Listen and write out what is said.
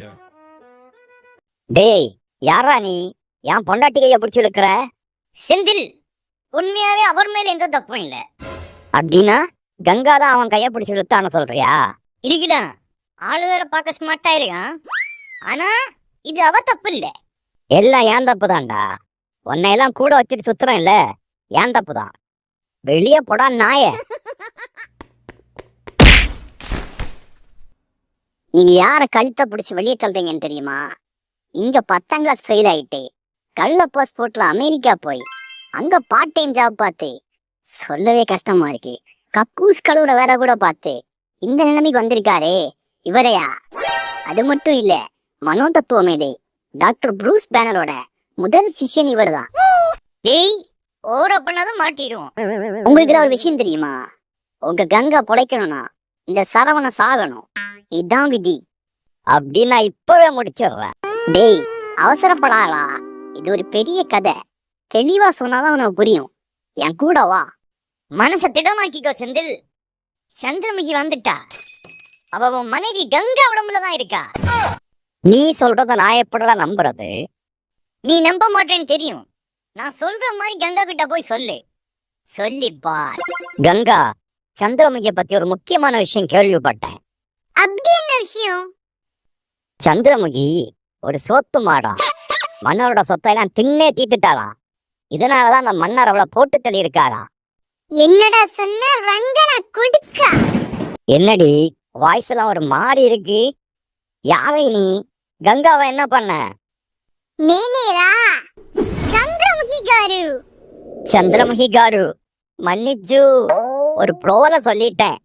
Yeah. டேய், யாரா நீ? என் பொண்டாட்டி கைய பிடிச்சி இழுக்கிற? செந்தில், உண்மையாவே அவர் மேல எந்த தப்பும் இல்ல. அப்படின்னா கங்கா தான் அவன் கைய பிடிச்சி இழுத்தான்னு சொல்றியா? இருக்குடா, ஆளு வேற பார்க்க ஸ்மார்ட்டா இருக்கான். ஆனா இது அவ தப்பு இல்ல. எல்லாம் ஏன் தப்பு தான்டா. உன்னையெல்லாம் கூட வச்சுட்டு சுத்துறேன் இல்ல, ஏன் தப்பு தான். வெளியே போடா நாய. நீங்க யார கழுத்தை பிடிச்சி வெளியே தள்ளுறீங்கன்னு தெரியுமா? இங்க 10ஆம் கிளாஸ் ஃபெயில் ஆயிட்டு கள்ள பாஸ்போர்ட்ல அமெரிக்கா போய் அங்க பார்ட் டைம் ஜாப் பார்த்து சொல்லவே கஷ்டமா இருக்கு. கக்கூஸ் கழுவுற வேலை கூட பார்த்து இந்த நிலைமைக்கு வந்திருக்காரே இவரையா? அது மட்டும் இல்ல, மனோ தத்துவ மேதை டாக்டர் ப்ரூஸ் பேனரோட முதல் சிஷ்யன் இவர் தான். டேய், ஓர பண்ணாதான் மாட்டிடும். உங்களுக்கு ஒரு விஷயம் தெரியுமா? உங்க கங்கா பொழைக்கணும்னா இந்த சரவண சாகணும். இதான் விதி. அப்படி நான் இப்பவே முடிச்சிடுறேன். டேய், அவசரப்படாதா. இது ஒரு பெரிய கதை. தெளிவா சொன்னாதான் உனக்கு புரியும். என் கூட வா. மனச திடமாக்கிக்கோ செந்தில். சந்திரமுகி வந்துட்டா. அவ உன் மனைவி கங்கா உடம்புலதான் இருக்கா. நீ சொல்றத நான் எப்படா நம்புறது? நீ நம்ப மாட்டேன்னு தெரியும். நான் சொல்ற மாதிரி கங்கா கிட்ட போய் சொல்லு. சொல்லி பார். கங்கா, சந்திரமுகிய பத்தி ஒரு முக்கியமான விஷயம் கேள்விப்பட்டேன். அப்படி என்ன விஷயம்? சந்திரமுகி ஒரு சோத்து மாடா. மன்னரோட சொத்தையெல்லாம் தின்னே தீத்துட்டாளாம். இதனாலதான் அந்த மன்னர் அவளை போட்டு தள்ளி இருக்காரா. என்னடா சொன்ன? ரங்கனா கொடுக்க. என்னடி வாய்ஸ் எல்லாம் ஒரு மாறி இருக்கு? யாரை நீ? கங்காவை என்ன பண்ண? నేనేరా சந்திரமுகி గారు. சந்திரமுகி காரு, மன்னிச்சு. ஒரு ப்ளோல சொல்லிட்டேன்.